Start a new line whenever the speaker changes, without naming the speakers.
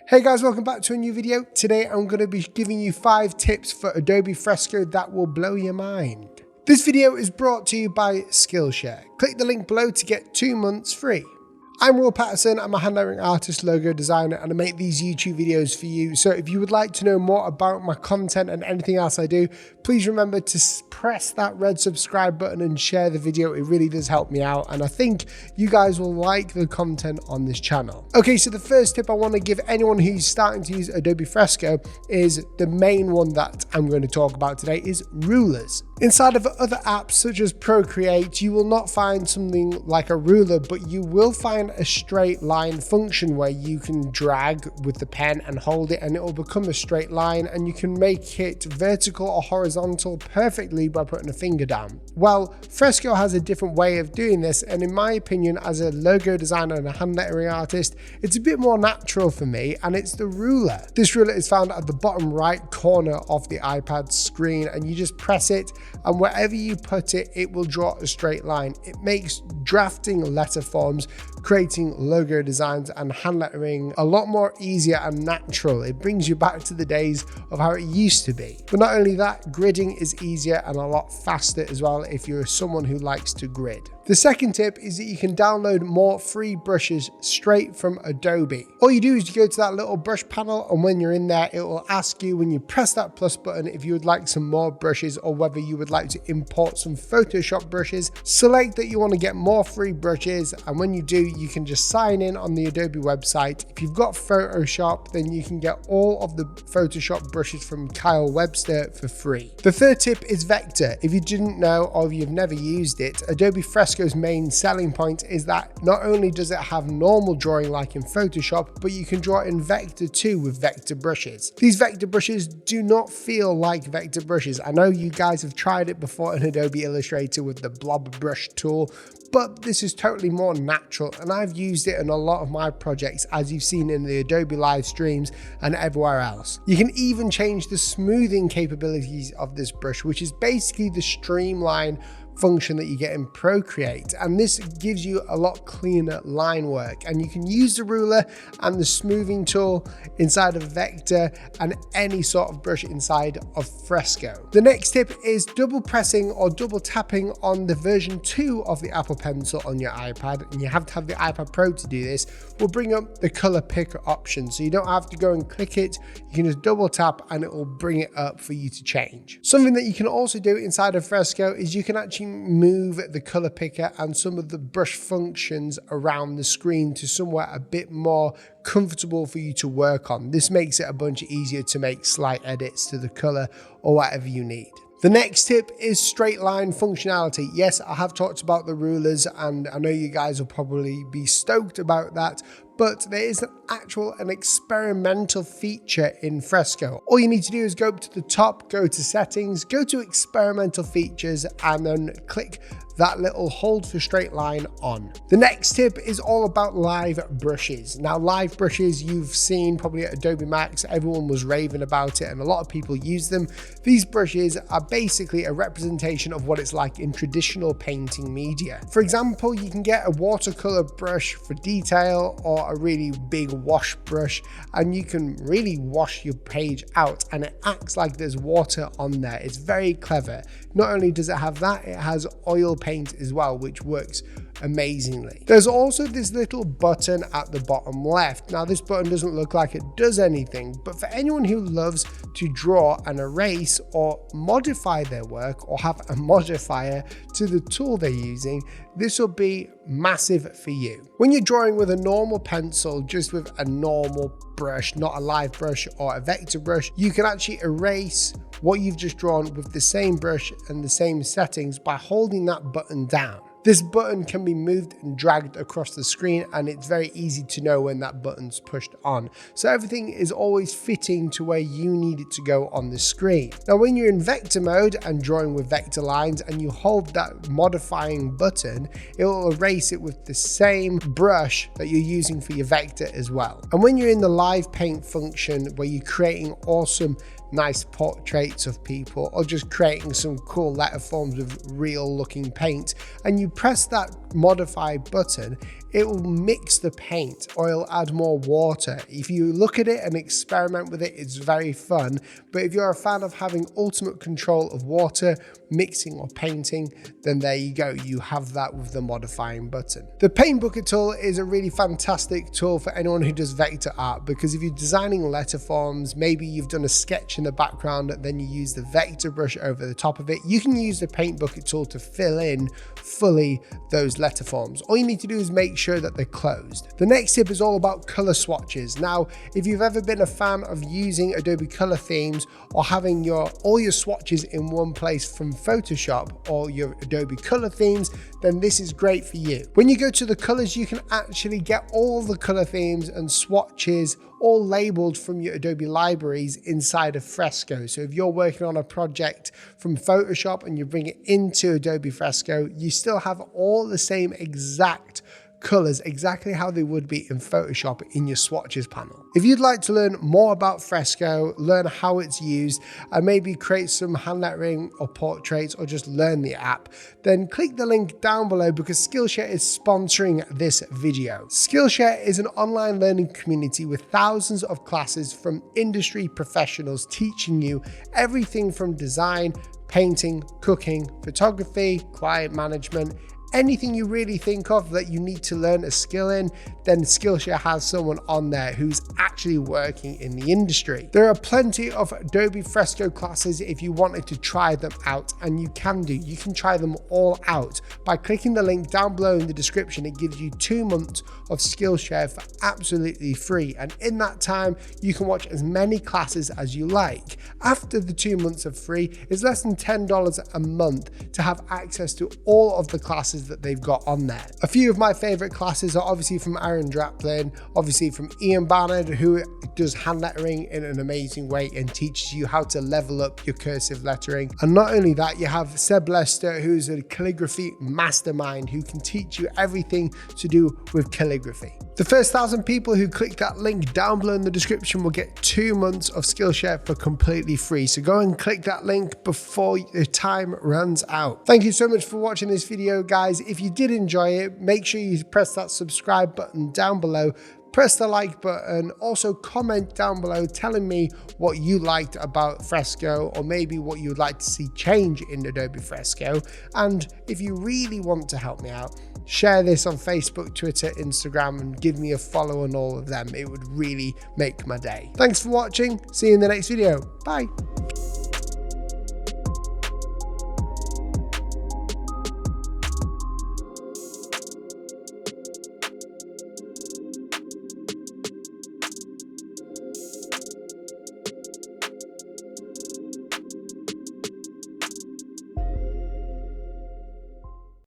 Hey guys, welcome back to a new video. Today I'm going to be giving you 5 tips for Adobe Fresco that will blow your mind. This video is brought to you by Skillshare. Click the link below to get 2 months free. I'm Paterson, I'm a hand lettering artist, logo designer, and I make these YouTube videos for you. So if you would like to know more about my content and anything else I do, please remember to press that red subscribe button and share the video. It really does help me out, and I think you guys will like the content on this channel. Okay, so the first tip I want to give anyone who's starting to use Adobe Fresco is the main one that I'm going to talk about today is rulers. Inside of other apps such as Procreate, you will not find something like a ruler, but you will find a straight line function where you can drag with the pen and hold it and it will become a straight line, and you can make it vertical or horizontal perfectly by putting a finger down. Well, Fresco has a different way of doing this, and in my opinion, as a logo designer and a hand lettering artist, it's a bit more natural for me, and it's the ruler. This ruler is found at the bottom right corner of the iPad screen, and you just press it, and wherever you put it, it will draw a straight line. It makes drafting letter forms, creating logo designs and hand lettering a lot more easier and natural. It brings you back to the days of how it used to be. But not only that, gridding is easier and a lot faster as well if you're someone who likes to grid. The second tip is that you can download more free brushes straight from Adobe. All you do is you go to that little brush panel, and when you're in there, it will ask you when you press that plus button if you would like some more brushes or whether you would like to import some Photoshop brushes. Select that you want to get more free brushes, and when you do, you can just sign in on the Adobe website. If you've got Photoshop, then you can get all of the Photoshop brushes from Kyle Webster for free. The third tip is vector. If you didn't know or if you've never used it, Adobe Fresco's main selling point is that not only does it have normal drawing like in Photoshop, but you can draw in vector too with vector brushes. These vector brushes do not feel like vector brushes. I know you guys have tried it before in Adobe Illustrator with the blob brush tool, but this is totally more natural, and I've used it in a lot of my projects, as you've seen in the Adobe live streams and everywhere else. You can even change the smoothing capabilities of this brush, which is basically the streamline function that you get in Procreate, and this gives you a lot cleaner line work. And you can use the ruler and the smoothing tool inside of Vector and any sort of brush inside of Fresco. The next tip is double pressing or double tapping on the version 2 of the Apple Pencil on your iPad, and you have to have the iPad Pro to do this. Will bring up the color picker option, so you don't have to go and click it. You can just double tap and it will bring it up for you to change. Something that you can also do inside of Fresco is you can actually move the color picker and some of the brush functions around the screen to somewhere a bit more comfortable for you to work on. This makes it a bunch easier to make slight edits to the color or whatever you need. The next tip is straight line functionality. Yes, I have talked about the rulers, and I know you guys will probably be stoked about that, but there is an experimental feature in Fresco. All you need to do is go up to the top, go to settings, go to experimental features, and then click that little hold for straight line on. The next tip is all about live brushes. Now, live brushes you've seen probably at Adobe Max, everyone was raving about it and a lot of people use them. These brushes are basically a representation of what it's like in traditional painting media. For example, you can get a watercolor brush for detail or a really big wash brush, and you can really wash your page out and it acts like there's water on there. It's very clever. Not only does it have that, it has oil paint as well, which works amazingly. There's also this little button at the bottom left. Now, this button doesn't look like it does anything, but for anyone who loves to draw and erase or modify their work or have a modifier to the tool they're using, this will be massive for you. When you're drawing with a normal pencil, just with a normal brush, not a live brush or a vector brush, you can actually erase what you've just drawn with the same brush and the same settings by holding that button down. This button can be moved and dragged across the screen, and it's very easy to know when that button's pushed on. So everything is always fitting to where you need it to go on the screen. Now, when you're in vector mode and drawing with vector lines and you hold that modifying button, it will erase it with the same brush that you're using for your vector as well. And when you're in the live paint function where you're creating awesome nice portraits of people, or just creating some cool letter forms with real looking paint, and you press that modify button, it will mix the paint or it'll add more water. If you look at it and experiment with it, it's very fun. But if you're a fan of having ultimate control of water, mixing or painting, then there you go. You have that with the modifying button. The paint bucket tool is a really fantastic tool for anyone who does vector art, because if you're designing letter forms, maybe you've done a sketch in the background, then you use the vector brush over the top of it, you can use the paint bucket tool to fill in fully those letter forms. All you need to do is make sure that they're closed. The next tip is all about color swatches. Now, if you've ever been a fan of using Adobe color themes or having all your swatches in one place from Photoshop or your Adobe color themes, then this is great for you. When you go to the colors, you can actually get all the color themes and swatches all labeled from your Adobe libraries inside of Fresco. So if you're working on a project from Photoshop and you bring it into Adobe Fresco, you still have all the same exact colors, exactly how they would be in Photoshop in your swatches panel. If you'd like to learn more about Fresco, learn how it's used, and maybe create some hand lettering or portraits, or just learn the app, then click the link down below, because Skillshare is sponsoring this video. Skillshare is an online learning community with thousands of classes from industry professionals teaching you everything from design, painting, cooking, photography, client management, anything you really think of that you need to learn a skill in, then Skillshare has someone on there who's actually working in the industry. There are plenty of Adobe Fresco classes if you wanted to try them out, and you can try them all out by clicking the link down below in the description. It gives you 2 months of Skillshare for absolutely free, and in that time you can watch as many classes as you like. After the 2 months of free, it's less than $10 a month to have access to all of the classes that they've got on there. A few of my favorite classes are obviously from Aaron Draplin, obviously from Ian Barnard, who does hand lettering in an amazing way and teaches you how to level up your cursive lettering. And not only that, you have Seb Lester, who's a calligraphy mastermind who can teach you everything to do with calligraphy. The first 1,000 people who click that link down below in the description will get 2 months of Skillshare for completely free. So go and click that link before your time runs out. Thank you so much for watching this video, guys. If you did enjoy it, make sure you press that subscribe button down below. Press the like button. Also comment down below telling me what you liked about Fresco, or maybe what you would like to see change in Adobe Fresco. And if you really want to help me out, share this on Facebook, Twitter, Instagram, and give me a follow on all of them. It would really make my day. Thanks for watching. See you in the next video. Bye.